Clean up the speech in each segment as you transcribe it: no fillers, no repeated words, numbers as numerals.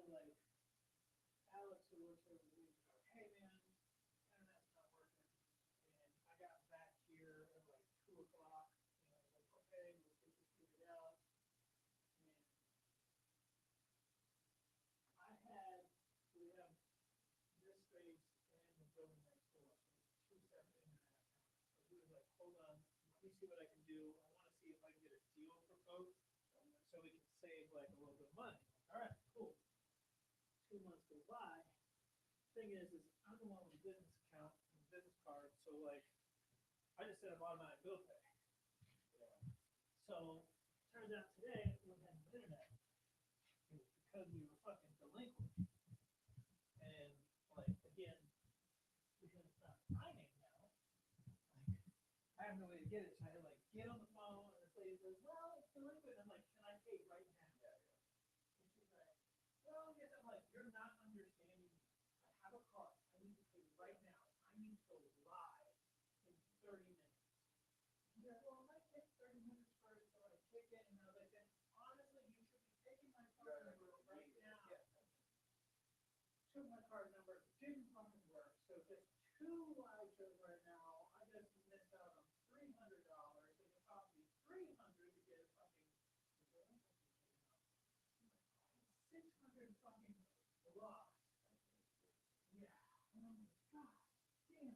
like Alex, who works over the week, go, hey man, internet's not working. And I got back here at like 2 o'clock, and I was like, okay, let's get this figured out. And I had, we have this space and the building next door, so it's two separate internet accounts. So he was like, hold on, let me see what I can do. I want to see if I can get a deal for both, so we can save like a little bit of money. All right, cool. 2 months go by. Thing is I'm the one with the business account and the business card, so like I just set up automatic bill pay. So turns out today we had no internet. It was because we were fucking delinquent. And like again, because it's not my name now, like I have no way to get it. So I had to like get on the phone and the lady goes, well, it's delinquent. I'm like, can I pay right now? And she's like, well, yes. I'm like, you're not understanding. I have a card. I need to pay right now. I need to go live in 30 minutes. She's like, well, it might take 30 minutes for it to like kick in. And I was like, then honestly, you should be taking my card number right now. Took my card number, didn't fucking work. So just two live shows right now. I just missed out on $300. It would cost me 300 to get a fucking 600 fucking lost. Yeah. And I'm like, God damn.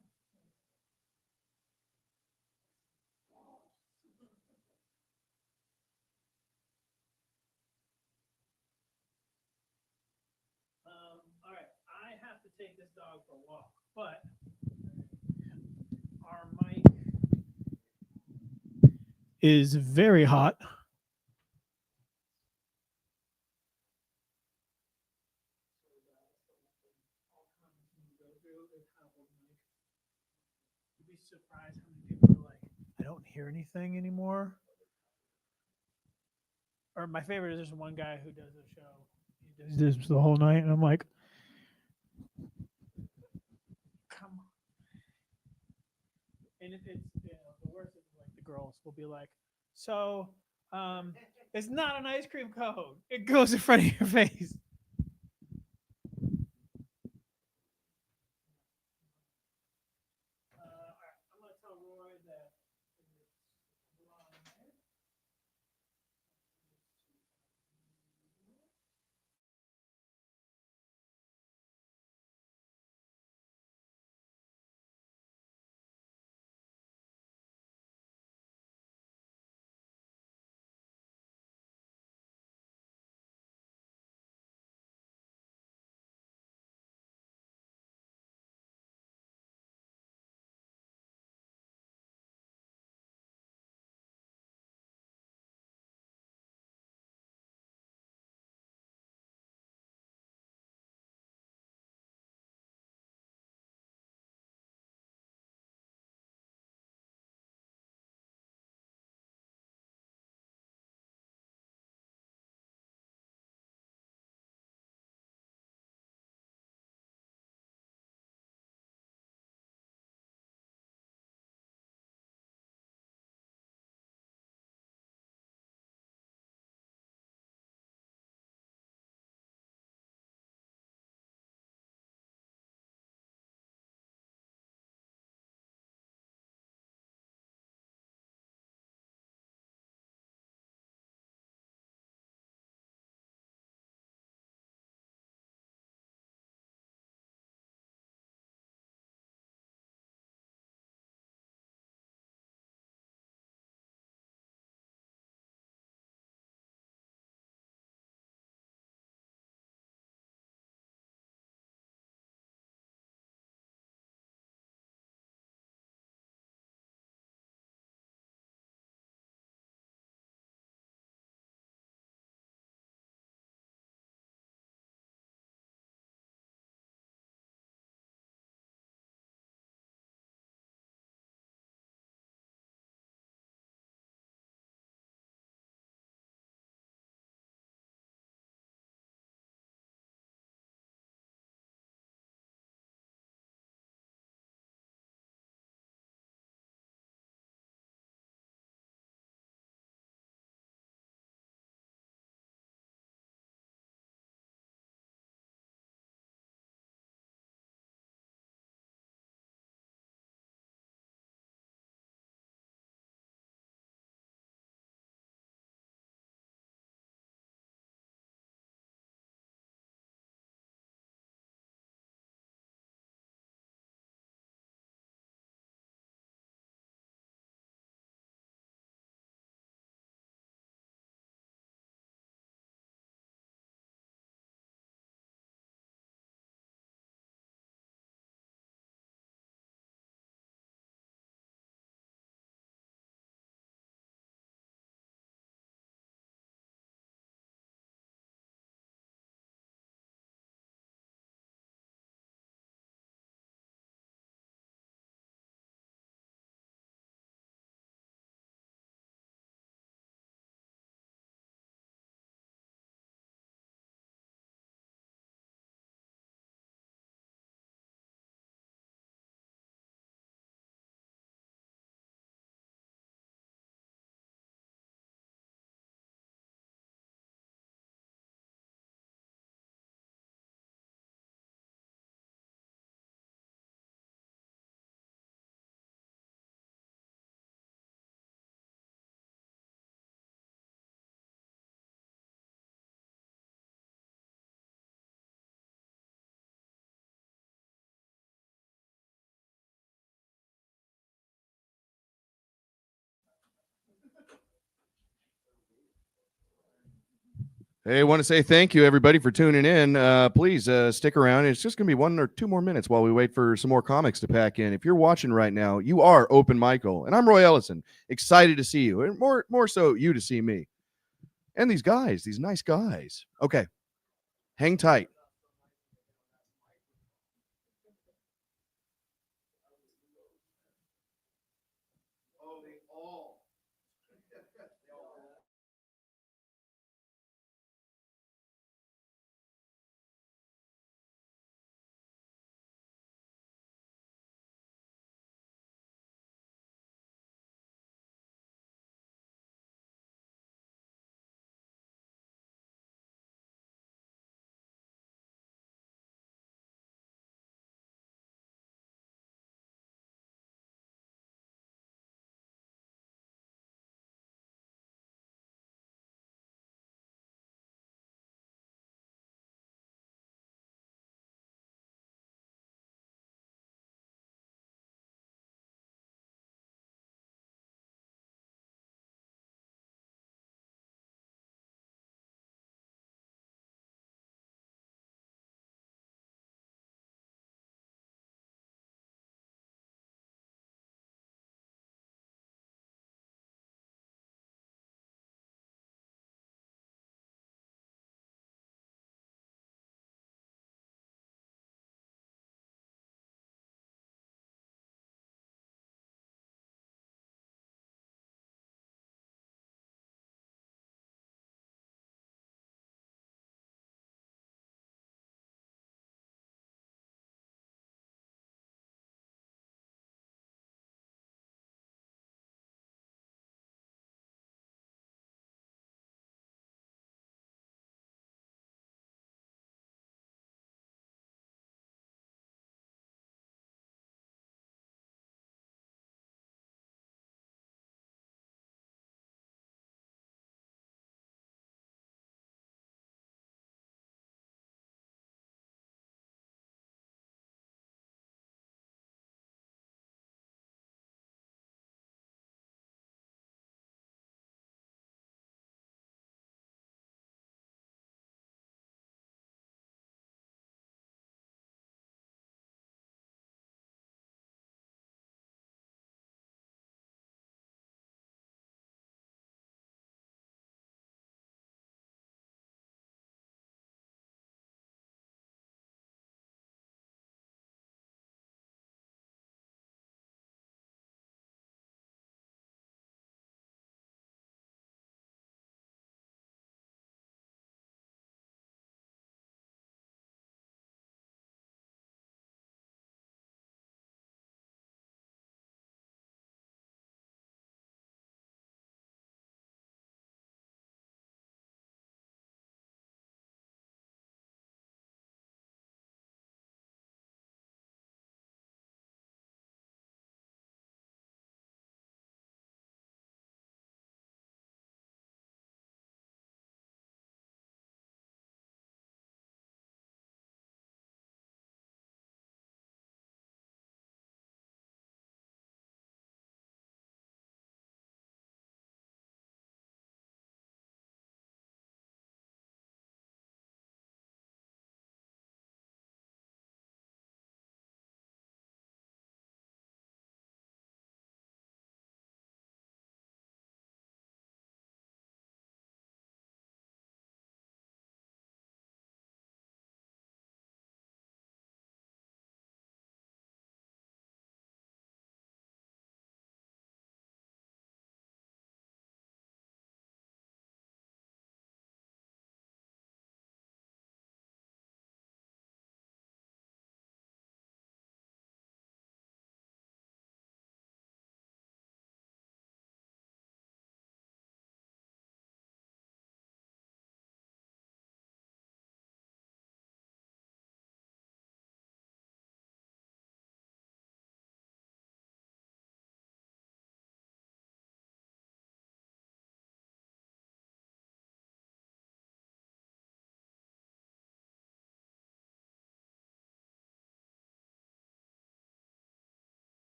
All right. I have to take this dog for a walk, but our mic is very hot. You'd be surprised how many people are like, I don't hear anything anymore. Or my favorite is just one guy who does a show. He does this the whole night, and I'm like, come on. And if it's the worst is like the girls will be like, so it's not an ice cream cone. It goes in front of your face. All right, I'm gonna tell Roy that Hey, I want to say thank you, everybody, for tuning in. Please stick around. It's just going to be 1 or 2 more minutes while we wait for some more comics to pack in. If you're watching right now, you are Open Michael, and I'm Roy Ellison. Excited to see you, and more so you to see me. And these guys, these nice guys. Okay, hang tight.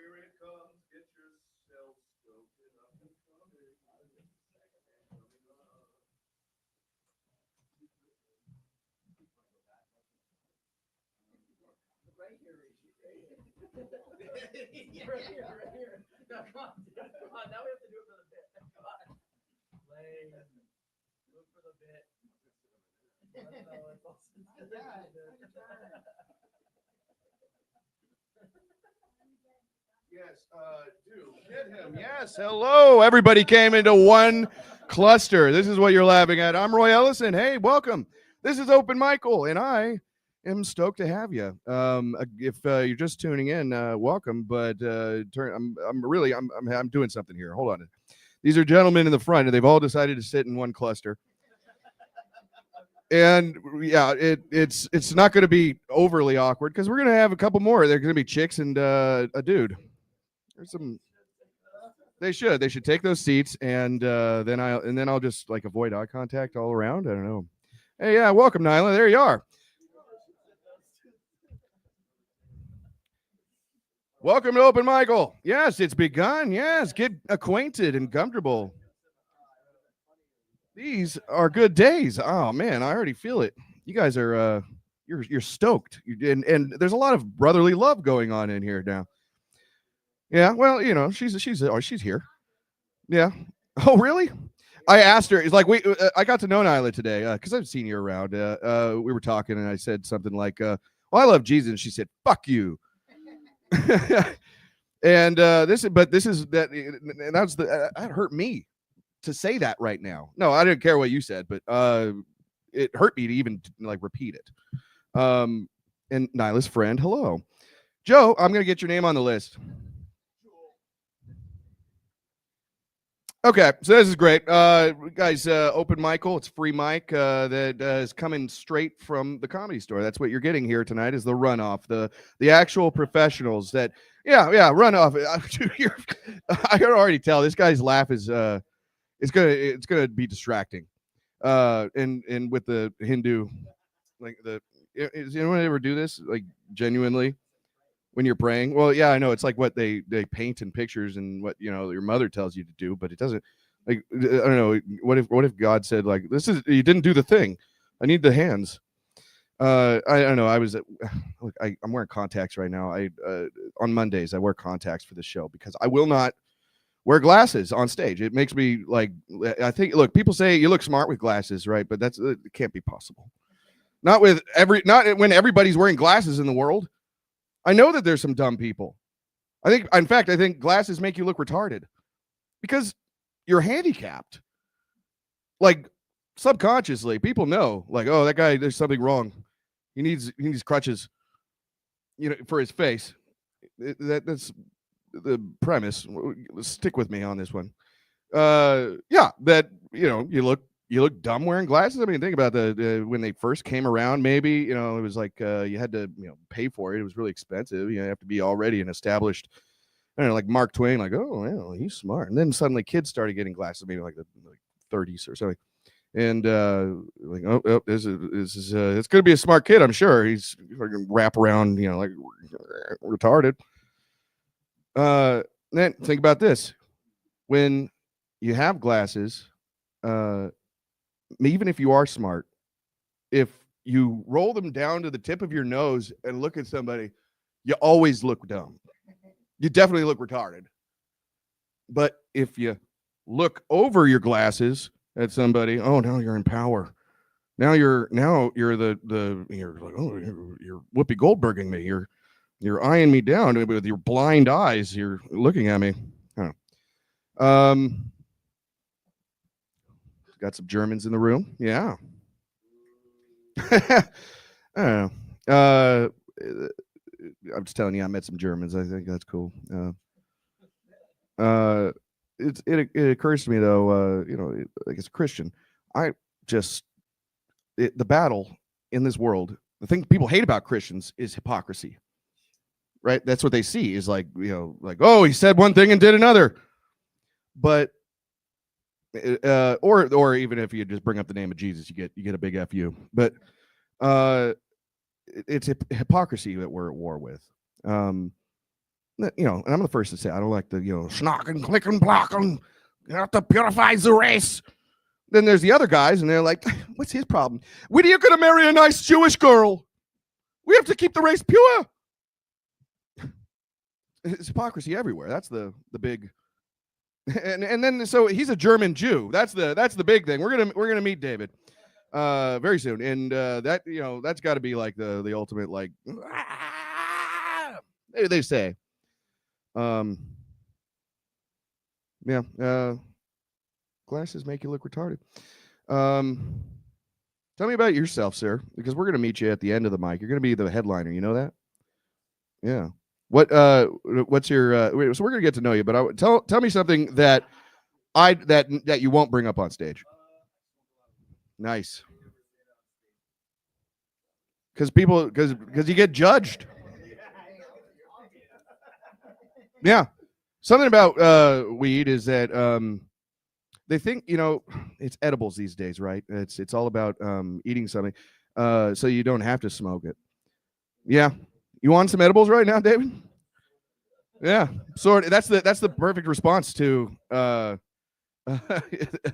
Here it comes. Get yourself spoken up and coming. Right here, right here. Right here, right here. No, come on, now we have to do it for the bit. Come on. Lay. Look for the bit. Yes, do get him. Yes, hello. Everybody came into one cluster. This is what you're laughing at. I'm Roy Ellison. Hey, welcome. This is Open Michael, and I am stoked to have you. If you're just tuning in, welcome. But I'm doing something here. Hold on. These are gentlemen in the front, and they've all decided to sit in one cluster. And yeah, it's not going to be overly awkward because we're going to have a couple more. They're going to be chicks and a dude. There's some. They should take those seats, and then I'll just like avoid eye contact all around. I don't know. Hey, yeah, welcome, Nyla. There you are. Welcome to Open Michael. Yes, it's begun. Yes, get acquainted and comfortable. These are good days. Oh man, I already feel it. You guys are you're stoked. And there's a lot of brotherly love going on in here now. Yeah, well, you know, she's here. Yeah. Oh, really? I asked her. It's like I got to know Nyla today because I've seen you around. We were talking, and I said something like, "Well, I love Jesus," and she said, "Fuck you." And that hurt me to say that right now. No, I didn't care what you said, but it hurt me to even like repeat it. And Nyla's friend, hello, Joe. I'm gonna get your name on the list. Okay, so this is great. Guys, Open Michael, it's free mic that is coming straight from the Comedy Store. That's what you're getting here tonight is the runoff, the actual professionals that, yeah, runoff. I can already tell this guy's laugh is it's gonna be distracting. And with the Hindu, like does anyone ever do this? Like genuinely? When you're praying? Well, yeah, I know it's like what they paint in pictures and what, you know, your mother tells you to do, but it doesn't, like, I don't know. What if God said, like, you didn't do the thing. I need the hands. I don't know. Look, I'm wearing contacts right now. On Mondays I wear contacts for the show because I will not wear glasses on stage. It makes me like, I think, look, people say you look smart with glasses, right? But it can't be possible. Not when everybody's wearing glasses in the world. I know that there's some dumb people. I think glasses make you look retarded because you're handicapped. Like subconsciously, people know, like, oh, that guy, there's something wrong. He needs crutches, you know, for his face. That's the premise. Stick with me on this one. Yeah, that, you know, you look dumb wearing glasses. I mean, think about when they first came around, maybe, you know, it was like you had to, you know, pay for it. It was really expensive. You have to be already an established, I don't know, like Mark Twain, like, oh, well, he's smart. And then suddenly kids started getting glasses, maybe like the 30s or something. And like, oh, this is it's going to be a smart kid, I'm sure. He's going to wrap around, you know, like retarded. Then think about this. When you have glasses, even if you are smart, if you roll them down to the tip of your nose and look at somebody, you always look dumb. You definitely look retarded. But if you look over your glasses at somebody, oh, now you're in power. Now you're like, oh, you're Whoopi Goldberging me. You're eyeing me down with your blind eyes. You're looking at me. Got some Germans in the room. Yeah. I don't know. I'm just telling you, I met some Germans. I think that's cool. It occurs to me though, you know, like as a Christian, the battle in this world, the thing people hate about Christians is hypocrisy. Right? That's what they see is like, you know, like, oh, he said one thing and did another. But or even if you just bring up the name of Jesus, you get a big FU. But it's hypocrisy that we're at war with. You know, and I'm the first to say I don't like the, you know, snocking, clicking, blocking. You have to purify the race. Then there's the other guys, and they're like, what's his problem? When are you going to marry a nice Jewish girl? We have to keep the race pure. It's hypocrisy everywhere. That's the big. And then so he's a German Jew. That's the big thing. We're gonna meet David very soon, and that, you know, that's got to be like the ultimate, like, they say. Yeah. Glasses make you look retarded. Tell me about yourself, sir, because we're gonna meet you at the end of the mic. You're gonna be the headliner. You know that? Yeah. What's your? So we're gonna get to know you, but tell me something that you won't bring up on stage. Nice. Because you get judged. Yeah. Something about weed is that they think, you know, it's edibles these days, right? It's all about eating something, so you don't have to smoke it. Yeah. You want some edibles right now, David? Yeah. Sort. That's the perfect response to.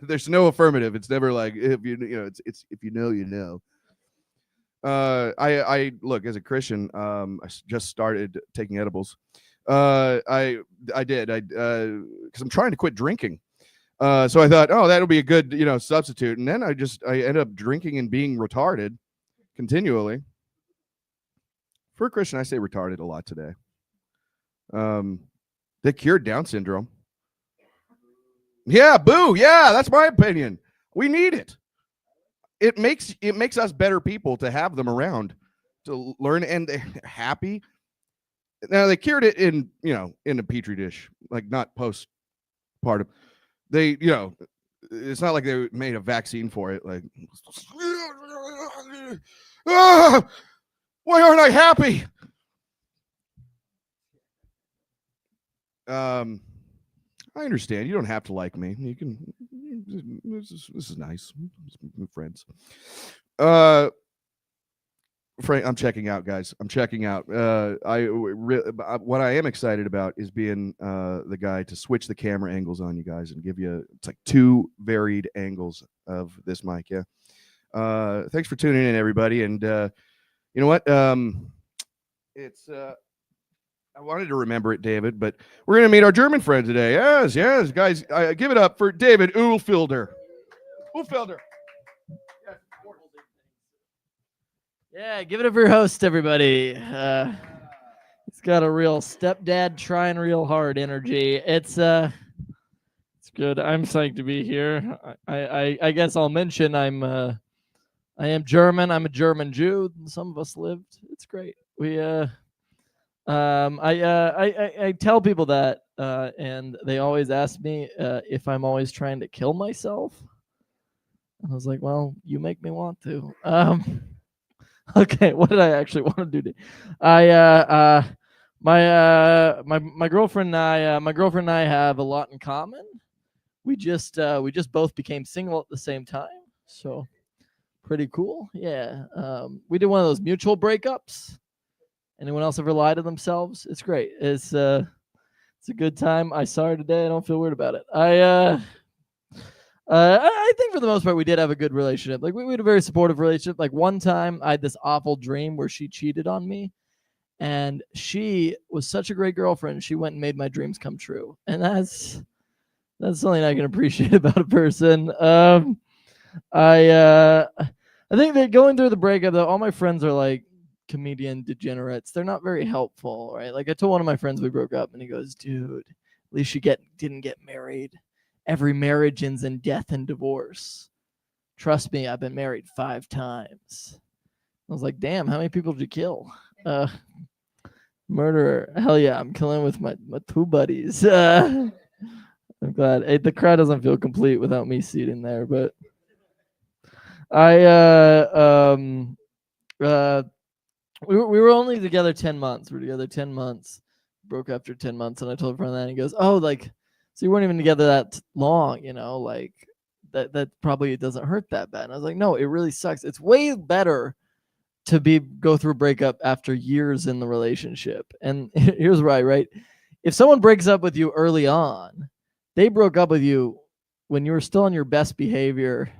There's no affirmative. It's never like, if you know, it's if you know, you know. I look, as a Christian, I just started taking edibles. I did because I'm trying to quit drinking. So I thought, oh, that'll be a good, you know, substitute. And then I ended up drinking and being retarded continually. For a Christian, I say retarded a lot today. They cured Down syndrome. Yeah, boo. Yeah, that's my opinion. We need it. It makes us better people to have them around to learn, and they're happy. Now they cured it in a petri dish, like not postpartum. They, you know, it's not like they made a vaccine for it. Like, why aren't I happy? I understand. You don't have to like me. You can. This is nice. Friends. Frank, I'm checking out, guys. I'm checking out. What I am excited about is being the guy to switch the camera angles on you guys and give you, it's like 2 varied angles of this mic. Yeah. Thanks for tuning in, everybody. And you know what? It's I wanted to remember it, David, but we're going to meet our German friend today. Yes, guys, give it up for David Uhlfelder. Uhlfelder. Yeah, give it up for your host, everybody. He's got a real stepdad trying real hard energy. It's good. I'm psyched to be here. I guess I'll mention I am German. I'm a German Jew. Some of us lived. It's great. I tell people that, and they always ask me if I'm always trying to kill myself. I was like, well, you make me want to. Okay, what did I actually want to do today? My girlfriend and I have a lot in common. We just both became single at the same time, so pretty cool. Yeah, we did one of those mutual breakups. Anyone else ever lie to themselves? It's great. It's a good time. I saw her today. I don't feel weird about it. I think for the most part we did have a good relationship. Like we had a very supportive relationship. Like one time I had this awful dream where she cheated on me, and she was such a great girlfriend. She went and made my dreams come true, and that's something I can appreciate about a person. I think that going through the breakup, though, all my friends are like comedian degenerates. They're not very helpful, right? Like I told one of my friends we broke up, and he goes, "Dude, at least you didn't get married. Every marriage ends in death and divorce. Trust me, I've been married 5 times." I was like, "Damn, how many people did you kill?" Murderer. Hell yeah, I'm killing with my 2 buddies. I'm glad. Hey, the crowd doesn't feel complete without me sitting there, but we were only together 10 months. We were together 10 months. Broke after 10 months, and I told a friend that, and he goes, "Oh, like, so you weren't even together that long, you know, like that probably doesn't hurt that bad." And I was like, "No, it really sucks. It's way better to go through a breakup after years in the relationship." And here's why, right? if someone breaks up with you early on, they broke up with you when you were still on your best behavior.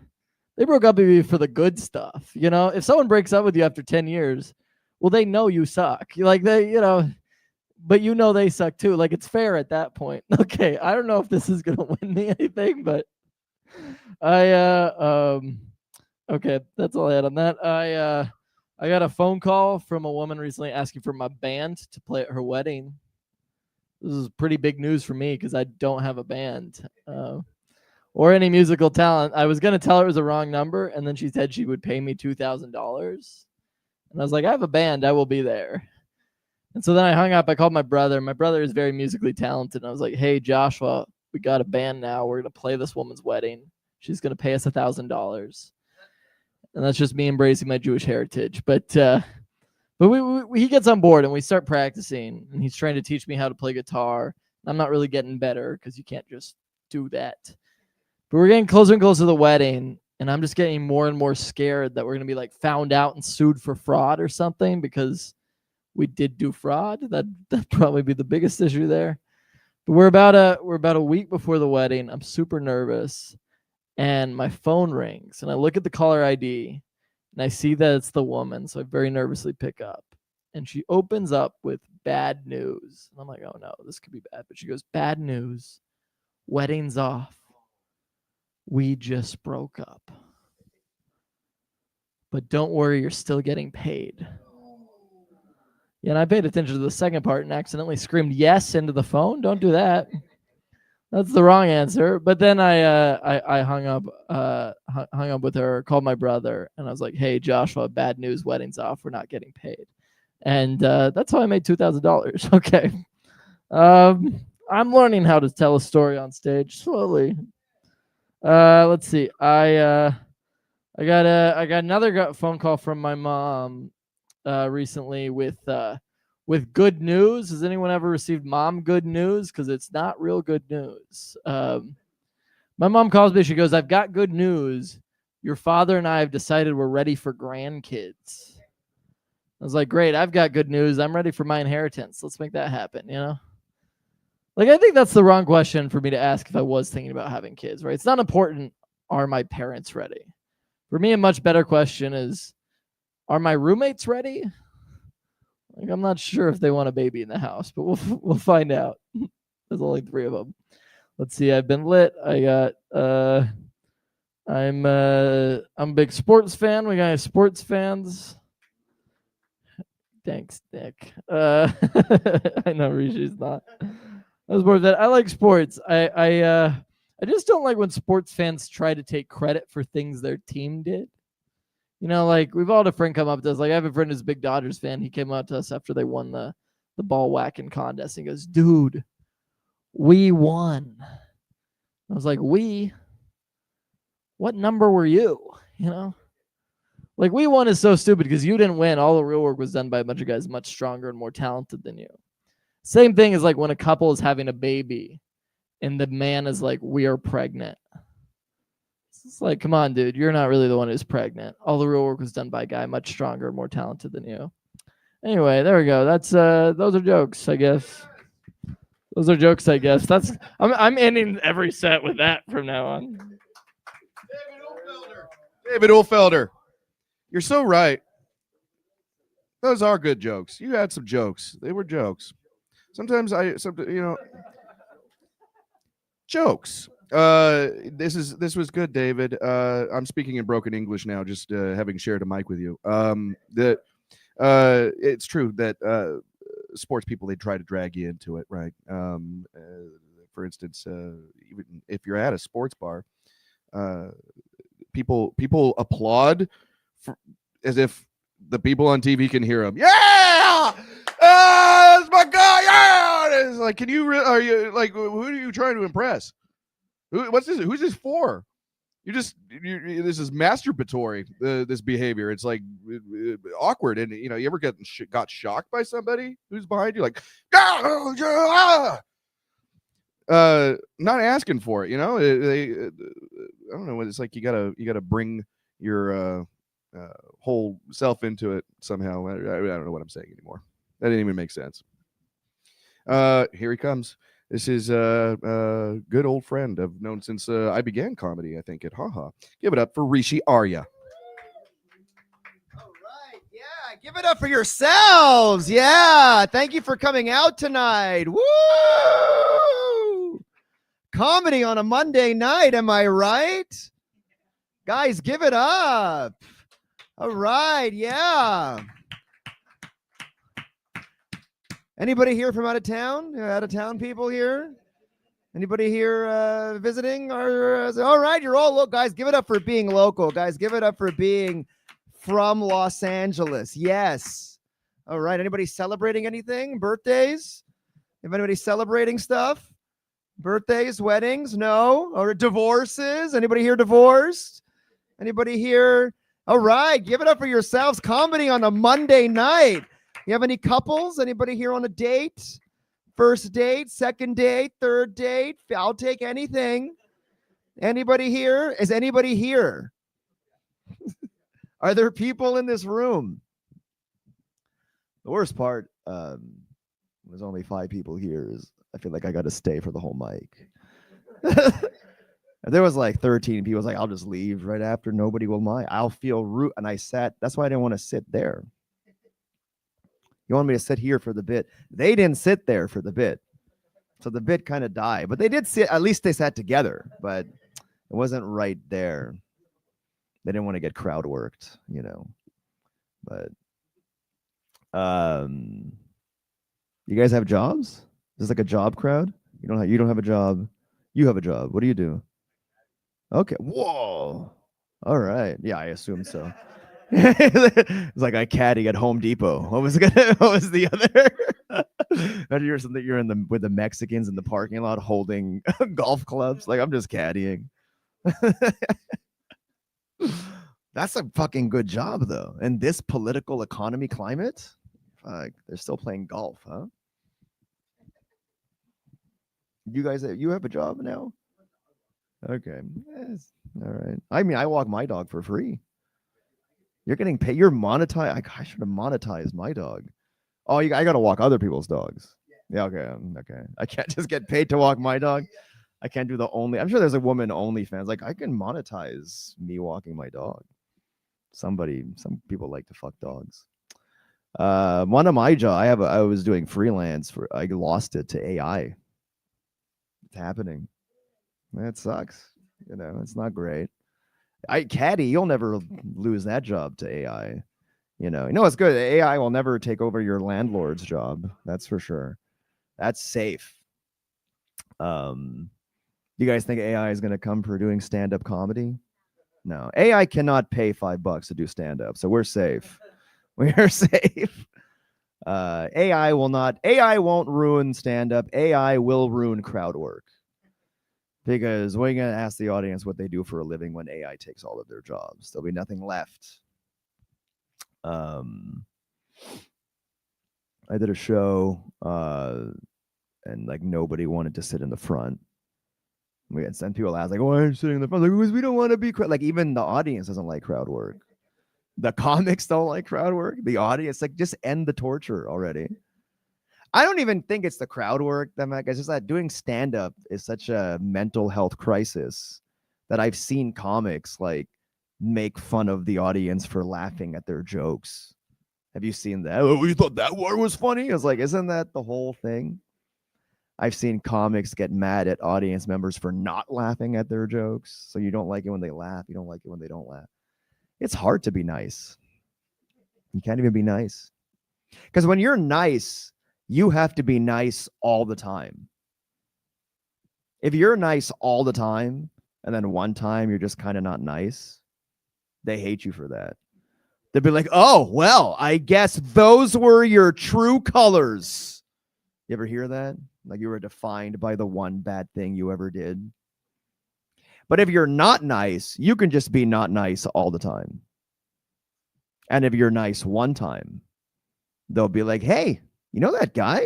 They broke up with you for the good stuff. If someone breaks up with you after 10 years, well, they know you suck. Like but they suck too. Like, it's fair at that point. Okay, I don't know if this is gonna win me anything, but okay, that's all I had on that. I got a phone call from a woman recently asking for my band to play at her wedding. This is pretty big news for me because I don't have a band or any musical talent. I was going to tell her it was a wrong number, and then she said she would pay me $2,000. And I was like, I have a band. I will be there. And so then I hung up. I called my brother. My brother is very musically talented. And I was like, hey, Joshua, we got a band now. We're going to play this woman's wedding. She's going to pay us $1,000. And that's just me embracing my Jewish heritage. But he gets on board and we start practicing. And he's trying to teach me how to play guitar. I'm not really getting better because you can't just do that. But we're getting closer and closer to the wedding. And I'm just getting more and more scared that we're going to be like found out and sued for fraud or something because we did do fraud. That'd probably be the biggest issue there. But we're about a week before the wedding. I'm super nervous. And my phone rings, and I look at the caller ID, and I see that it's the woman, so I very nervously pick up. And she opens up with bad news. And I'm like, oh no, this could be bad. But she goes, bad news. Wedding's off. We just broke up. But don't worry, you're still getting paid. Yeah, and I paid attention to the second part and accidentally screamed yes into the phone. Don't do that. That's the wrong answer. But then I hung up with her, called my brother, and I was like, hey, Joshua, bad news, wedding's off. We're not getting paid. And that's how I made $2,000. Okay. I'm learning how to tell a story on stage slowly. Let's see. I got another phone call from my mom recently with good news. Has anyone ever received mom good news? Because it's not real good news. My mom calls me. She goes, I've got good news. Your father and I have decided we're ready for grandkids. I was like, great. I've got good news. I'm ready for my inheritance. Let's make that happen, Like, I think that's the wrong question for me to ask if I was thinking about having kids, right? It's not important, are my parents ready? For me, a much better question is, are my roommates ready? Like, I'm not sure if they want a baby in the house, but we'll find out. There's only 3 of them. Let's see. I've been lit. I got I'm a big sports fan. We got sports fans. Thanks, Nick. I know Rishi's not. I like sports. I just don't like when sports fans try to take credit for things their team did. Like, we've all had a friend come up to us. Like, I have a friend who's a big Dodgers fan. He came up to us after they won the ball whacking contest. And he goes, dude, we won. I was like, we? What number were you? Like, we won is so stupid because you didn't win. All the real work was done by a bunch of guys much stronger and more talented than you. Same thing is like when a couple is having a baby and the man is like, we are pregnant. It's like, come on, dude. You're not really the one who's pregnant. All the real work was done by a guy much stronger and more talented than you. Anyway, there we go. That's those are jokes, I guess. Those are jokes, I guess. I'm ending every set with that from now on. David Ulfelder. You're so right. Those are good jokes. You had some jokes. They were jokes. Sometimes jokes. This was good, David. I'm speaking in broken English now, just having shared a mic with you. It's true that sports people, they try to drag you into it, right? For instance, even if you're at a sports bar, people applaud as if the people on TV can hear them. Yeah, that's my guy. Yeah, it's like, are you like, who are you trying to impress? What's this? Who's this for? This is masturbatory. This behavior. It's like awkward, and you ever got shocked by somebody who's behind you, like, not asking for it. I don't know. It's like you gotta bring your whole self into it somehow. I don't know what I'm saying anymore. That didn't even make sense. Here he comes. This is a good old friend I've known since I began comedy, I think, at Haha. Give it up for Rishi Arya. All right. Yeah. Give it up for yourselves. Yeah. Thank you for coming out tonight. Woo! Comedy on a Monday night. Am I right? Guys, give it up. All right. Yeah. Anybody here from out of town? Out of town people here? Anybody here visiting? All right, you're all local. Guys, give it up for being local. Guys, give it up for being from Los Angeles. Yes. All right. Anybody celebrating anything? Birthdays? If anybody celebrating stuff? Birthdays, weddings? No. Or divorces? Anybody here divorced? Anybody here? All right. Give it up for yourselves. Comedy on a Monday night. You have any couples? Anybody here on a date? First date, second date, third date? I'll take anything. Anybody here? Is anybody here? Are there people in this room? The worst part, there's only 5 people here, is I feel like I got to stay for the whole mic. If there was like 13 people, I was like, I'll just leave right after. Nobody will mind. I'll feel rude. And I sat, that's why I didn't want to sit there. You want me to sit here for the bit. They didn't sit there for the bit. So the bit kind of died. But they did sit, at least they sat together. But it wasn't right there. They didn't want to get crowd worked, you know. But you guys have jobs? Is this like a job crowd? You don't have a job. You have a job. What do you do? Okay. Whoa. All right. Yeah, I assume so. It's like I caddy at Home Depot. What was the other? You're something. You're with the Mexicans in the parking lot holding golf clubs. Like, I'm just caddying. That's a fucking good job, though. In this political economy climate, they're still playing golf, huh? You guys, you have a job now? Okay. Yes. All right. I mean, I walk my dog for free. You're getting paid. You're monetized. I should have monetized my dog. Oh, I got to walk other people's dogs. Yeah. Okay. Okay. I can't just get paid to walk my dog. I can't do the only. I'm sure there's a woman OnlyFans. Like, I can monetize me walking my dog. Some people like to fuck dogs. One of my jobs, I was doing freelance I lost it to AI. It's happening. That sucks. You know, it's not great. Caddy, you'll never lose that job to AI. You know it's good. AI will never take over your landlord's job. That's for sure. That's safe. You guys think AI is going to come for doing stand-up comedy? No. AI cannot pay $5 to do stand-up, so we're safe. We're safe. AI won't ruin stand-up. AI will ruin crowd work. Because we're going to ask the audience what they do for a living when AI takes all of their jobs. There'll be nothing left. I did a show, and like nobody wanted to sit in the front. We had some people ask, like, why are you sitting in the front? Like, because we don't want to be like, even the audience doesn't like crowd work. The comics don't like crowd work. The audience, like, just end the torture already. I don't even think it's the crowd work that it's just that doing stand-up is such a mental health crisis that I've seen comics like make fun of the audience for laughing at their jokes. Have you seen that? Oh, you thought that one was funny? I was like, isn't that the whole thing? I've seen comics get mad at audience members for not laughing at their jokes. So you don't like it when they laugh. You don't like it when they don't laugh. It's hard to be nice. You can't even be nice. Because when you're nice, you have to be nice all the time. If you're nice all the time, and then one time you're just kind of not nice, they hate you for that. They'll be like, oh, well, I guess those were your true colors. You ever hear that? Like you were defined by the one bad thing you ever did. But if you're not nice, you can just be not nice all the time. And if you're nice one time, they'll be like, hey, you know that guy?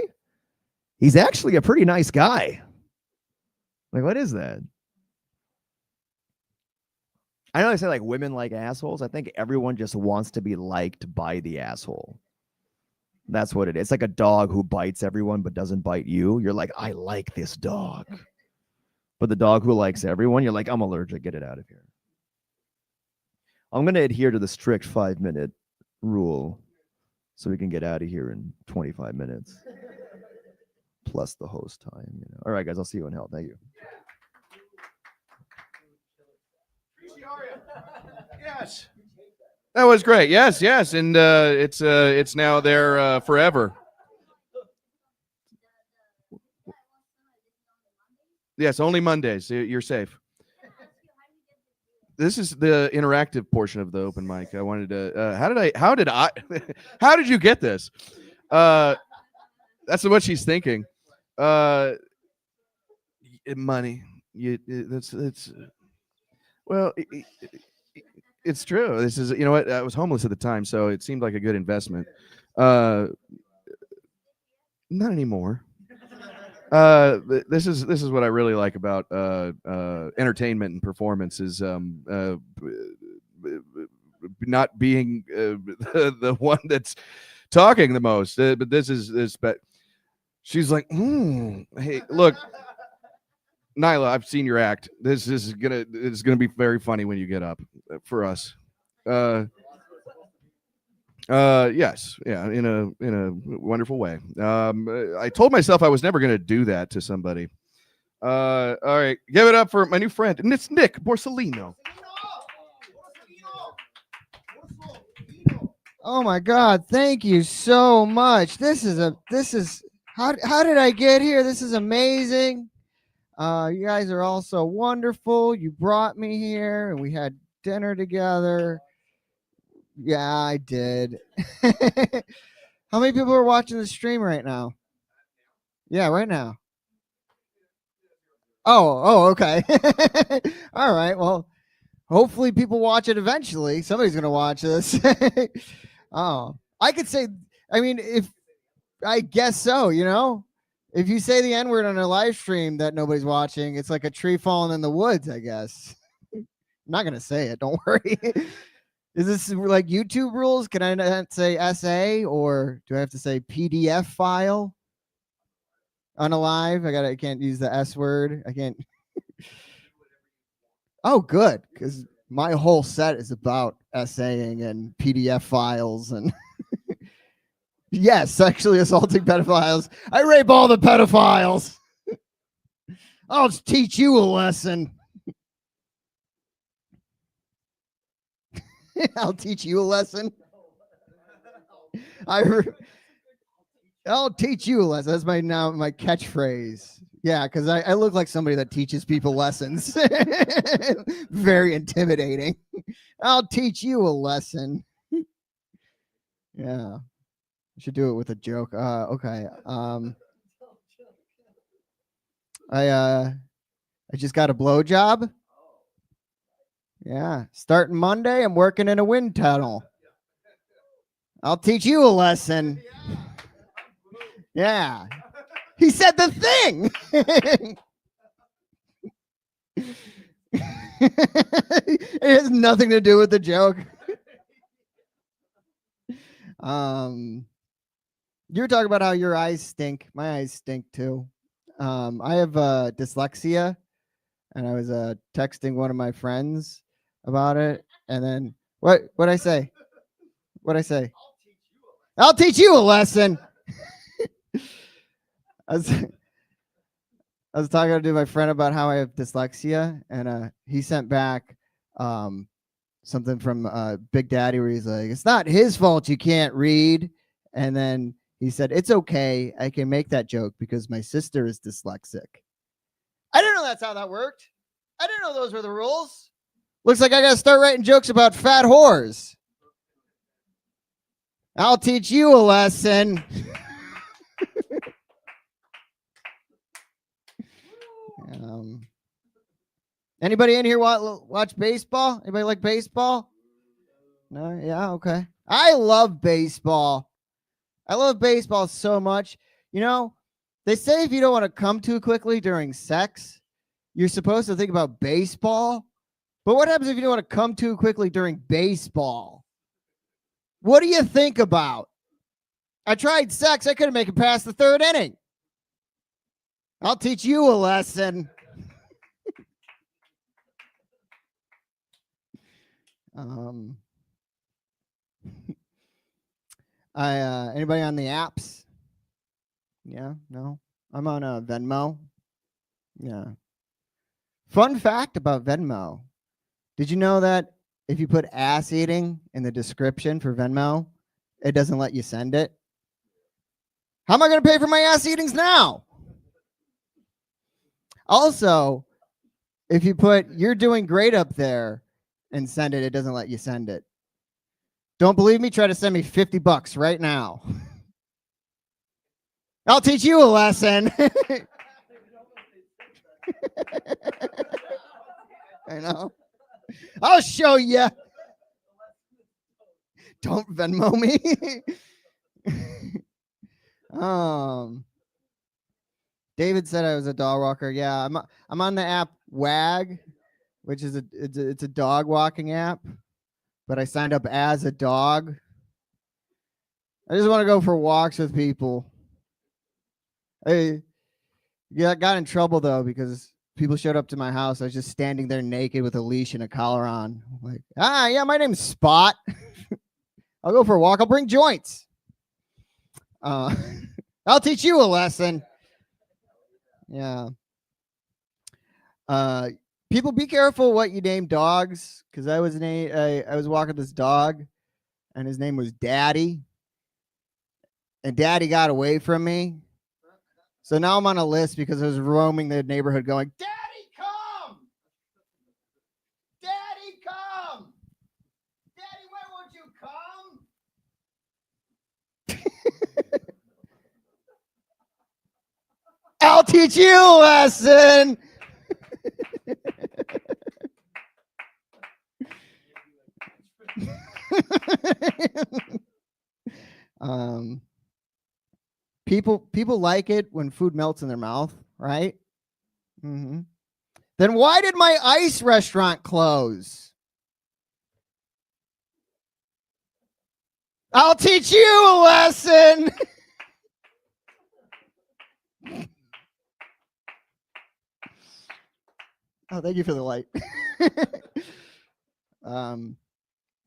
He's actually a pretty nice guy. Like, what is that? I know I say like women like assholes. I think everyone just wants to be liked by the asshole. That's what it is. It's like a dog who bites everyone but doesn't bite you. You're like, I like this dog. But the dog who likes everyone, you're like, I'm allergic. Get it out of here. I'm going to adhere to the strict 5-minute rule so we can get out of here in 25 minutes. Plus the host time. You know. All right, guys. I'll see you in hell. Thank you. Yes. That was great. Yes, yes. And it's now there forever. Yes, only Mondays. You're safe. This is the interactive portion of the open mic. I wanted to how did you get this? That's what she's thinking. Money. It's true. This is, you know what? I was homeless at the time, so it seemed like a good investment. Not anymore. This is what I really like about entertainment and performance is not being the one that's talking the most. But this is this. But she's like, hey, look, Nyla, I've seen your act. It's gonna be very funny when you get up for us. Yes, yeah, in a wonderful way. I told myself I was never gonna do that to somebody. All right, give it up for my new friend, and it's Nick Borsellino. Oh my God! Thank you so much. This is how did I get here? This is amazing. You guys are all so wonderful. You brought me here, and we had dinner together. Yeah, I did. How many people are watching the stream right now? Yeah, right now. Oh, okay. All right. Well, hopefully people watch it eventually. Somebody's going to watch this. Oh, I could say, I mean, I guess so, you know? If you say the N-word on a live stream that nobody's watching, it's like a tree falling in the woods, I guess. I'm not going to say it. Don't worry. Is this like YouTube rules? Can I not say SA, or do I have to say PDF file on a live? I can't use the S word. I can't. Oh, good. Because my whole set is about SAing and PDF files and yes, sexually assaulting pedophiles. I rape all the pedophiles. I'll just teach you a lesson. I'll teach you a lesson. I'll teach you a lesson. That's my catchphrase. Yeah, because I look like somebody that teaches people lessons. Very intimidating. I'll teach you a lesson. Yeah. I should do it with a joke. Okay. I just got a blowjob. Yeah. Starting Monday, I'm working in a wind tunnel. I'll teach you a lesson. Yeah. He said the thing. It has nothing to do with the joke. You were talking about how your eyes stink. My eyes stink too. I have dyslexia, and I was texting one of my friends about it, and then what'd I say? What'd I say? I'll teach you a lesson. I was talking to my friend about how I have dyslexia, and he sent back something from Big Daddy where he's like, it's not his fault you can't read. And then he said, it's okay. I can make that joke because my sister is dyslexic. I didn't know that's how that worked. I didn't know those were the rules. Looks like I got to start writing jokes about fat whores. I'll teach you a lesson. Anybody in here watch baseball? Anybody like baseball? No? Yeah, okay. I love baseball. I love baseball so much. You know, they say if you don't want to come too quickly during sex, you're supposed to think about baseball. But what happens if you don't want to come too quickly during baseball? What do you think about? I tried sex. I couldn't make it past the third inning. I'll teach you a lesson. Anybody on the apps? Yeah, no. I'm on Venmo. Yeah. Fun fact about Venmo. Did you know that if you put ass eating in the description for Venmo, it doesn't let you send it? How am I going to pay for my ass eatings now? Also, if you put you're doing great up there and send it, it doesn't let you send it. Don't believe me? Try to send me $50 right now. I'll teach you a lesson. I know. I'll show you. Don't Venmo me. David said I was a dog walker. Yeah, I'm on the app Wag, which is it's a dog walking app, but I signed up as a dog. I just want to go for walks with people. I got in trouble though because people showed up to my house. I was just standing there naked with a leash and a collar on. I'm like, yeah, my name's Spot. I'll go for a walk. I'll bring joints. I'll teach you a lesson. Yeah. People, be careful what you name dogs, because I was walking this dog, and his name was Daddy, and Daddy got away from me. So now I'm on a list because I was roaming the neighborhood going, Daddy, come! Daddy, come! Daddy, why won't you come? I'll teach you a lesson. People like it when food melts in their mouth, right? Mm-hmm. Then why did my ice restaurant close? I'll teach you a lesson. Oh, thank you for the light.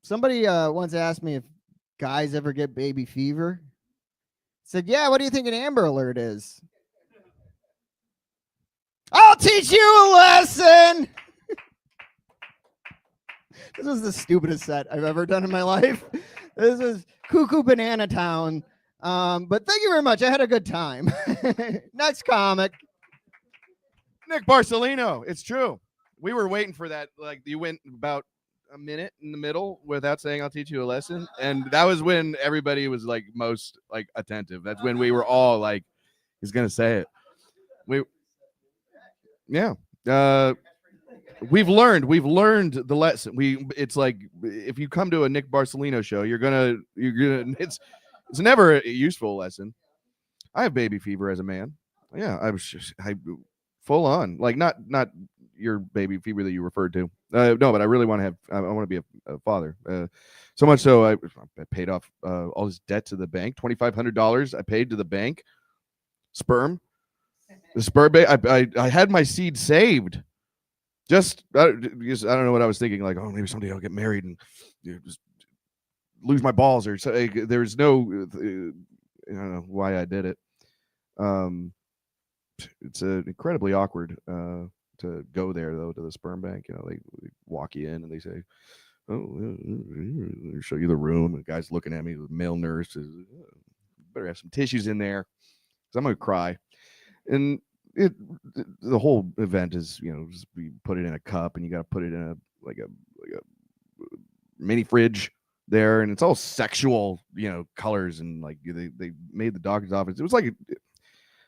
Somebody once asked me if guys ever get baby fever. Said, yeah, what do you think an Amber Alert is? I'll teach you a lesson. This was the stupidest set I've ever done in my life. This was Cuckoo Banana Town. But thank you very much. I had a good time. Next comic. Nick Barcelino. It's true. We were waiting for that. Like, you went about a minute in the middle without saying I'll teach you a lesson, and that was when everybody was like most like attentive. That's when we were all like, he's gonna say it. We've learned the lesson. It's like if you come to a Nick Barcelino show, you're gonna it's never a useful lesson. I have baby fever as a man. Yeah, I full on, like not your baby fever that you referred to. No, but I really want to have. I want to be a father. So much so I paid off all this debt to the bank. $2,500 I paid to the bank. Sperm. The sperm bank. I had my seed saved. Just I don't know what I was thinking. Like, oh, maybe someday I'll get married and just lose my balls or so. There's no. I don't know why I did it. It's incredibly awkward to go there though, to the sperm bank. You know, they walk you in and they say, "Oh, they show you the room." And the guy's looking at me, the male nurse says, "Better have some tissues in there, because I'm gonna cry." And the whole event is, you know, just you put it in a cup and you got to put it in a mini fridge there, and it's all sexual, you know, colors, and like they made the doctor's office. It was like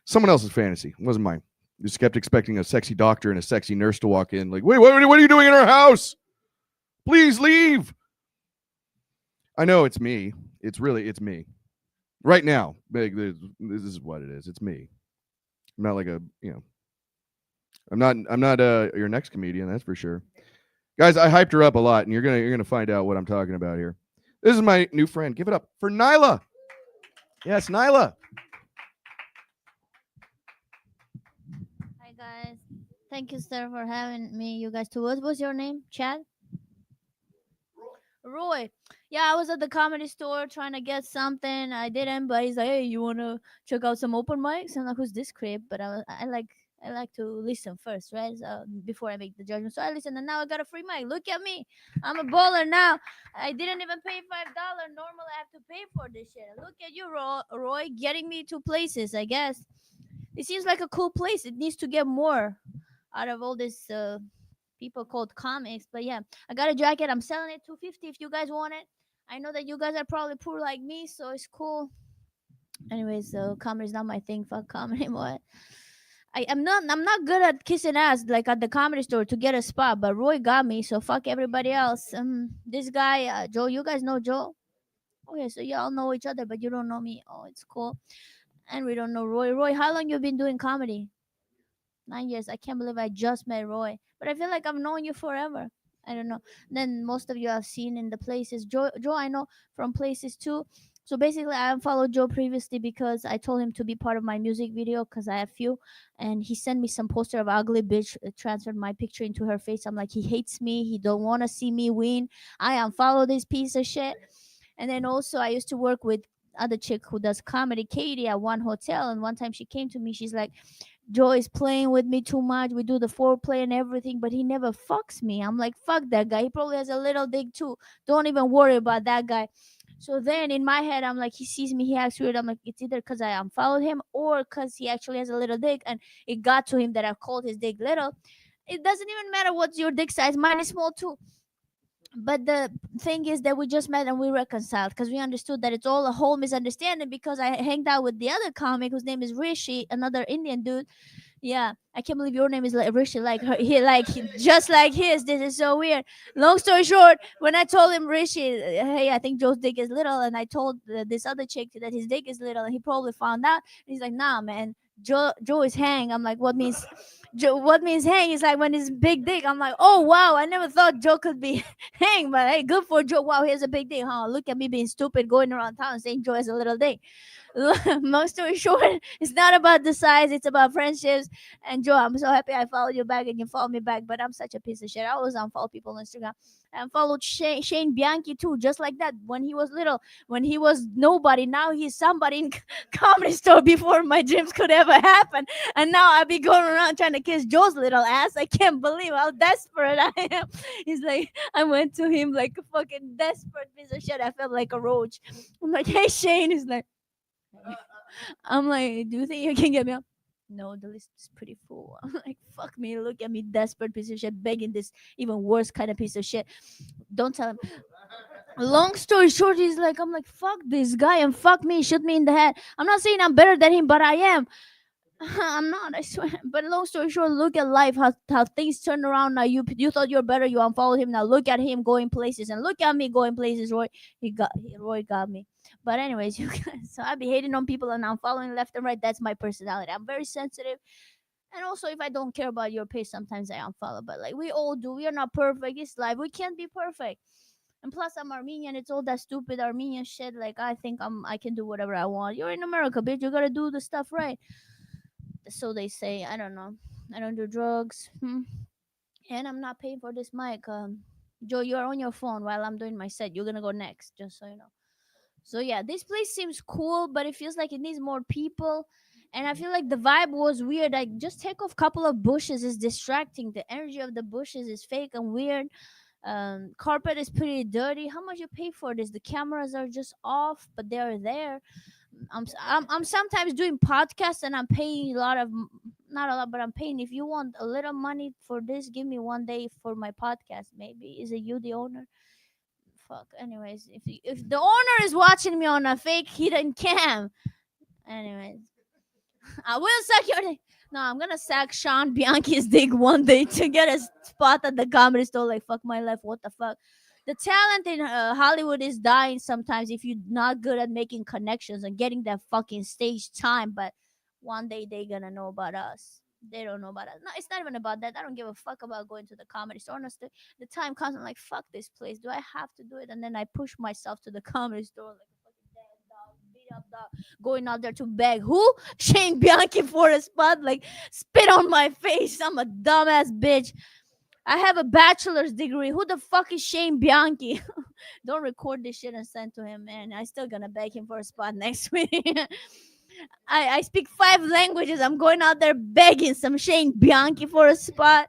someone else's fantasy. It wasn't mine. Just kept expecting a sexy doctor and a sexy nurse to walk in. Like, wait, what are you doing in our house? Please leave. I know it's me. It's me. Right now, this is what it is. It's me. I'm not like I'm not your next comedian, that's for sure. Guys, I hyped her up a lot, and you're gonna find out what I'm talking about here. This is my new friend. Give it up for Nyla. Yes, Nyla. Hi guys. Thank you, sir, for having me. You guys too. What was your name? Chad? Roy. Yeah, I was at the comedy store trying to get something. I didn't, but he's like, "Hey, you wanna check out some open mics?" I'm like, "Who's this crib?" But I like to listen first, right? So, before I make the judgment. So I listen, and now I got a free mic. Look at me. I'm a baller now. I didn't even pay $5. Normally, I have to pay for this shit. Look at you, Roy, getting me to places. I guess it seems like a cool place. It needs to get more out of all this people called comics. But yeah, I got a jacket. I'm selling it 250 if you guys want it. I know that you guys are probably poor like me, so it's cool. Anyways, so comedy's not my thing. Fuck comedy, what? I'm not good at kissing ass like at the comedy store to get a spot, but Roy got me, so fuck everybody else. This guy, Joe, you guys know Joe? Okay, so y'all know each other, but you don't know me. Oh, it's cool. And we don't know Roy. Roy, how long you been doing comedy? 9 years. I can't believe I just met Roy. But I feel like I've known you forever. I don't know. Then most of you I've seen in the places. Joe, I know from places too. So basically, I unfollowed Joe previously because I told him to be part of my music video because I have few, and he sent me some poster of ugly bitch, transferred my picture into her face. I'm like, he hates me. He don't want to see me win. I unfollow this piece of shit. And then also, I used to work with other chick who does comedy, Katie, at one hotel, and one time she came to me. She's like, Joe is playing with me too much. We do the foreplay and everything, but he never fucks me. I'm like, fuck that guy. He probably has a little dick too. Don't even worry about that guy. So then in my head, I'm like, he sees me, he acts weird. I'm like, it's either because I unfollowed him or because he actually has a little dick and it got to him that I called his dick little. It doesn't even matter what's your dick size. Mine is small too. But the thing is that we just met and we reconciled because we understood that it's all a whole misunderstanding because I hanged out with the other comic whose name is Rishi, another Indian dude. Yeah, I can't believe your name is like Rishi, like her, just like his. This is so weird. Long story short, when I told him Rishi, hey, I think Joe's dick is little, and I told this other chick that his dick is little, and he probably found out. And he's like, nah, man, Joe is hang. I'm like, what means? Joe, what means hang? He's like when he's big dick. I'm like, oh wow, I never thought Joe could be hang, but hey, good for Joe. Wow, he has a big dick, huh? Look at me being stupid, going around town saying Joe has a little dick. Long story short, it's not about the size, it's about friendships. And Joe, I'm so happy I followed you back and you followed me back, but I'm such a piece of shit. I always unfollow people on Instagram. And followed Shane Bianchi too, just like that. When he was little, when he was nobody, now he's somebody in comedy store before my dreams could ever happen. And now I be going around trying to kiss Joe's little ass. I can't believe how desperate I am. He's like, I went to him like a fucking desperate piece of shit. I felt like a roach. I'm like, hey Shane. He's like, I'm like, do you think you can get me up? No, the list is pretty full. I'm like, fuck me, look at me, desperate piece of shit, begging this even worse kind of piece of shit. Don't tell him. Long story short, he's like, I'm like, fuck this guy and fuck me, shoot me in the head. I'm not saying I'm better than him, but I am. I'm not, I swear. But long story short, look at life, how things turn around now. You thought you're better, you unfollowed him. Now look at him going places, and look at me going places. Roy got me. But anyways, you guys, so I be hating on people and I'm following left and right. That's my personality. I'm very sensitive. And also, if I don't care about your page, sometimes I unfollow. But like we all do, we are not perfect. It's life. We can't be perfect. And plus, I'm Armenian. It's all that stupid Armenian shit. Like I think I can do whatever I want. You're in America, bitch. You gotta do the stuff right. So they say. I don't know. I don't do drugs. And I'm not paying for this mic. Joe, you're on your phone while I'm doing my set. You're gonna go next, just so you know. So yeah, this place seems cool, but it feels like it needs more people. And I feel like the vibe was weird. Like just take off a couple of bushes is distracting. The energy of the bushes is fake and weird. Carpet is pretty dirty. How much you pay for this? The cameras are just off, but they're there. I'm sometimes doing podcasts and I'm paying a lot of not a lot, but I'm paying. If you want a little money for this, give me one day for my podcast. Maybe is it you the owner? Fuck. Anyways, if the owner is watching me on a fake hidden cam, anyways, I will suck your dick. No, I'm gonna sack Sean Bianchi's dick one day to get a spot at the comedy store. Like fuck my life. What the fuck? The talent in Hollywood is dying sometimes if you're not good at making connections and getting that fucking stage time. But one day they gonna know about us. They don't know about us. No, it's not even about that. I don't give a fuck about going to the comedy store. Honestly, the time comes, I'm like, fuck this place. Do I have to do it? And then I push myself to the comedy store like a fucking dead dog, beat up, dog. Going out there to beg. Who? Shane Bianchi for a spot. Like, spit on my face. I'm a dumbass bitch. I have a bachelor's degree. Who the fuck is Shane Bianchi? Don't record this shit and send to him, man. I still gonna beg him for a spot next week. I speak 5 languages. I'm going out there begging some Shane Bianchi for a spot.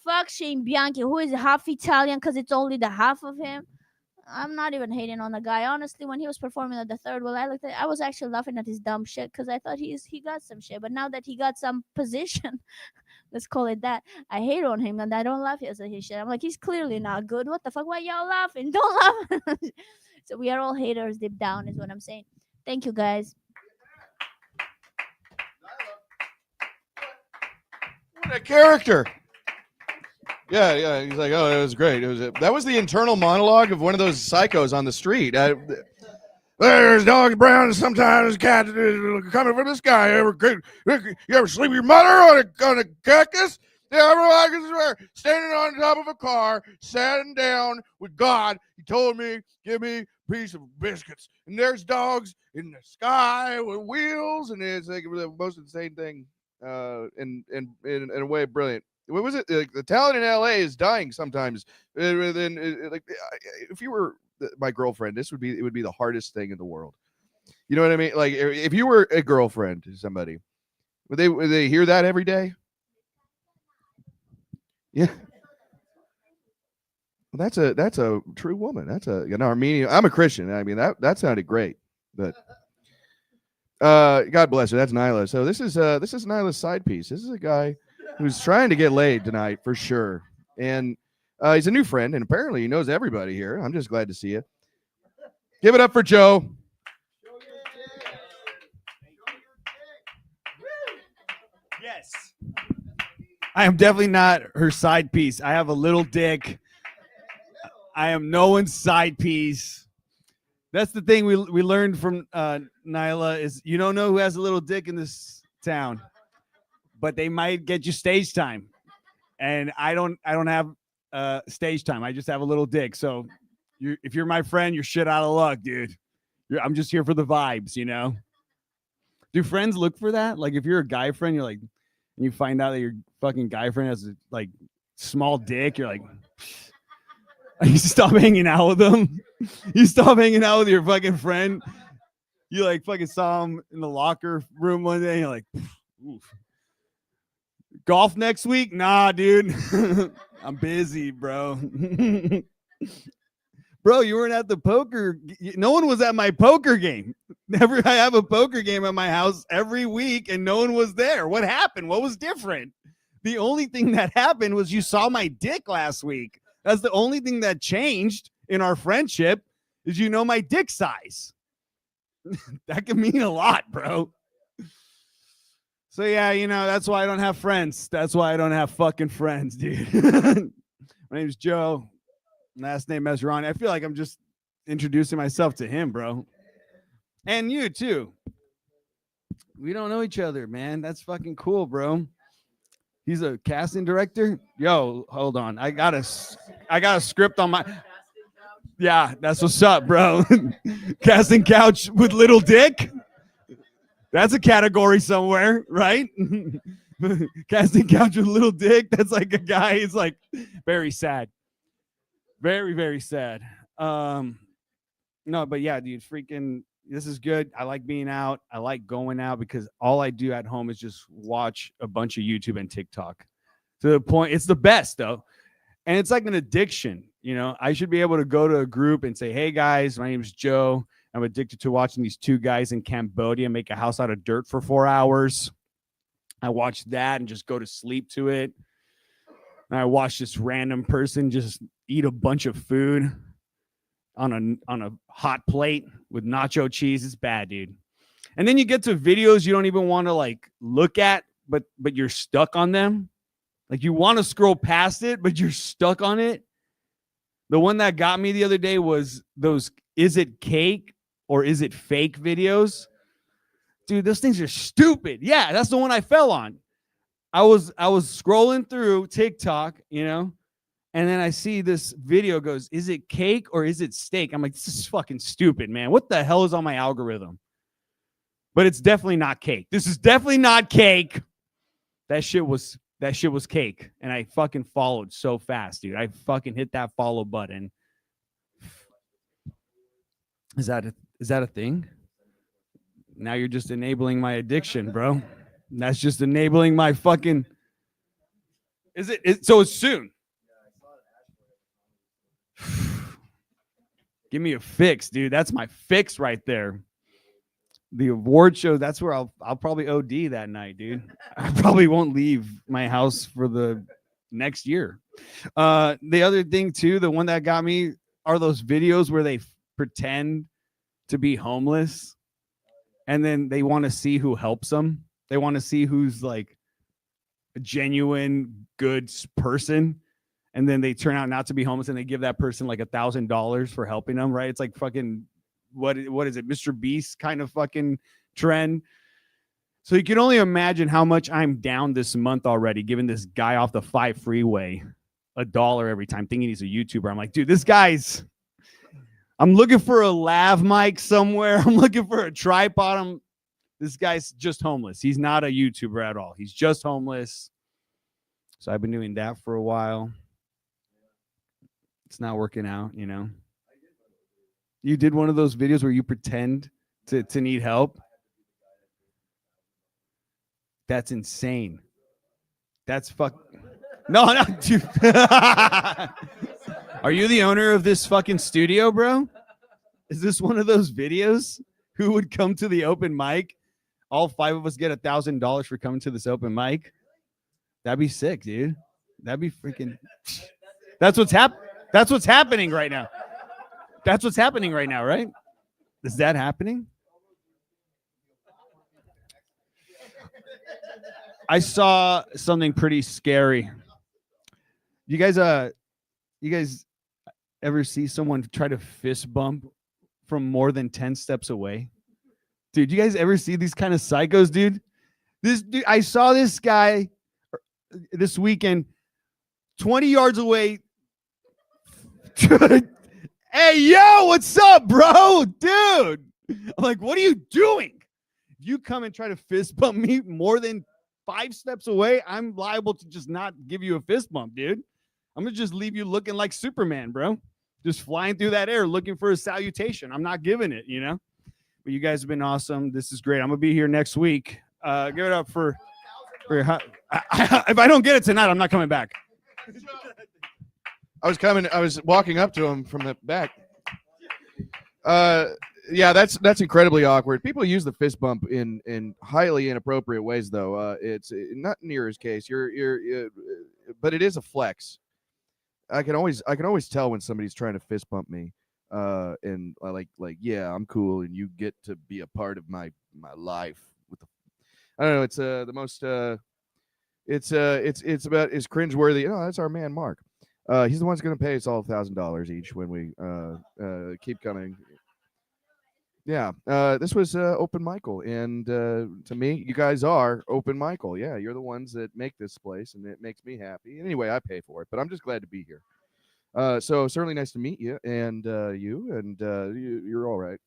Fuck Shane Bianchi, who is half Italian because it's only the half of him. I'm not even hating on the guy. Honestly, when he was performing at the third wheel, I was actually laughing at his dumb shit because I thought he got some shit. But now that he got some position, let's call it that, I hate on him and I don't laugh at his shit. I'm like, he's clearly not good. What the fuck? Why y'all laughing? Don't laugh. So we are all haters deep down, is what I'm saying. Thank you, guys. What a character. Yeah. He's like, oh, it was great. That was the internal monologue of one of those psychos on the street. There's dogs brown and sometimes cats coming from the sky. You ever sleep with your mother on a cactus? Yeah, standing on top of a car, sitting down with God. He told me, give me a piece of biscuits. And there's dogs in the sky with wheels, and it's like the most insane thing. In a way, brilliant. What was it? Like, the talent in LA is dying sometimes. Like, if you were my girlfriend, it would be the hardest thing in the world. You know what I mean? Like, if you were a girlfriend to somebody, would they hear that every day? Yeah. Well, that's a true woman. That's an Armenian. I'm a Christian. I mean, that sounded great, but God bless her. That's Nyla. So this is Nyla's side piece. This is a guy who's trying to get laid tonight for sure, and he's a new friend, and apparently he knows everybody here. I'm just glad to see you. Give it up for Joe. Yes. I am definitely not her side piece. I have a little dick. I am no one's side piece. That's the thing we learned from Nyla is you don't know who has a little dick in this town, but they might get you stage time, and I don't have stage time. I just have a little dick. So if you're my friend, you're shit out of luck, dude. I'm just here for the vibes, you know. Do friends look for that? Like if you're a guy friend, you're like, and you find out that your fucking guy friend has a like small dick, you're like, you stop hanging out with them. You stop hanging out with your fucking friend. You like fucking saw him in the locker room one day. And you're like, oof. Golf next week? Nah, dude. I'm busy, bro. Bro, you weren't at the poker. No one was at my poker game. I have a poker game at my house every week, and no one was there. What happened? What was different? The only thing that happened was you saw my dick last week. That's the only thing that changed in our friendship is you know my dick size. That can mean a lot, bro. So yeah, you know, that's why I don't have friends. That's why I don't have fucking friends, dude. My name's Joe. Last name Mesrani. I feel like I'm just introducing myself to him, bro. And you too. We don't know each other, man. That's fucking cool, bro. He's a casting director. Yo, hold on. I got a script on my. Yeah, that's what's up, bro. Casting couch with little dick. That's a category somewhere, right? Casting couch with little dick. That's like a guy. He's like very sad. Very, very sad. No, but yeah, dude, freaking, this is good. I like being out. I like going out because all I do at home is just watch a bunch of YouTube and TikTok. To the point, it's the best though. And it's like an addiction. You know, I should be able to go to a group and say, hey guys, my name is Joe. I'm addicted to watching these two guys in Cambodia make a house out of dirt for 4 hours. I watch that and just go to sleep to it. And I watch this random person just eat a bunch of food on a hot plate with nacho cheese. It's bad, dude. And then you get to videos you don't even want to like look at, but you're stuck on them. Like you want to scroll past it, but you're stuck on it. The one that got me the other day was those is it cake or is it fake videos? Dude, those things are stupid. Yeah, that's the one I fell on. I was scrolling through TikTok, you know, And then I see this video goes, is it cake or is it steak? I'm like, this is fucking stupid, man. What the hell is on my algorithm? But it's definitely not cake. This is definitely not cake. That shit was cake. And I fucking followed so fast, dude. I fucking hit that follow button. Is that a thing? Now you're just enabling my addiction, bro. That's just enabling my fucking. So it's soon. Give me a fix, dude. That's my fix right there. The award show, that's where I'll probably OD that night, dude. I probably won't leave my house for the next year. The other thing too, the one that got me are those videos where they pretend to be homeless and then they want to see who helps them. They want to see who's like a genuine good person. And then they turn out not to be homeless and they give that person like $1,000 for helping them, right? It's like fucking, what is it? Mr. Beast kind of fucking trend. So you can only imagine how much I'm down this month already, giving this guy off the 5 freeway $1 every time, thinking he's a YouTuber. I'm like, dude, I'm looking for a lav mic somewhere. I'm looking for a tripod. This guy's just homeless. He's not a YouTuber at all. He's just homeless. So I've been doing that for a while. It's not working out, you know. You did one of those videos where you pretend to need help. That's insane. That's No, dude. Are you the owner of this fucking studio, bro? Is this one of those videos? Who would come to the open mic? All 5 of us get $1,000 for coming to this open mic. That'd be sick, dude. That'd be freaking. That's what's happening right now. That's what's happening right now, right? Is that happening? I saw something pretty scary. You guys ever see someone try to fist bump from more than 10 steps away? Dude, you guys ever see these kind of psychos, dude? This dude, I saw this guy this weekend 20 yards away. Hey, yo, what's up, bro? Dude. I'm like, what are you doing? If you come and try to fist bump me more than 5 steps away, I'm liable to just not give you a fist bump, dude. I'm going to just leave you looking like Superman, bro. Just flying through that air looking for a salutation. I'm not giving it, you know? But you guys have been awesome. This is great. I'm going to be here next week. Give it up for your if I don't get it tonight, I'm not coming back. I was walking up to him from the back. Yeah, that's incredibly awkward. People use the fist bump in highly inappropriate ways, though. It's not near his case. But it is a flex. I can always tell when somebody's trying to fist bump me. And like yeah, I'm cool, and you get to be a part of my life. I don't know. It's the most. It's about as cringeworthy. Oh, that's our man Mark. He's the one who's going to pay us all $1,000 each when we keep coming. Yeah, this was Open Michael, and to me, you guys are Open Michael. Yeah, you're the ones that make this place, and it makes me happy. Anyway, I pay for it, but I'm just glad to be here. So certainly nice to meet you, and you're all right.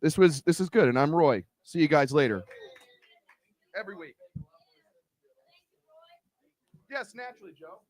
This is good, and I'm Roy. See you guys later. Every week. Yes, naturally, Joe.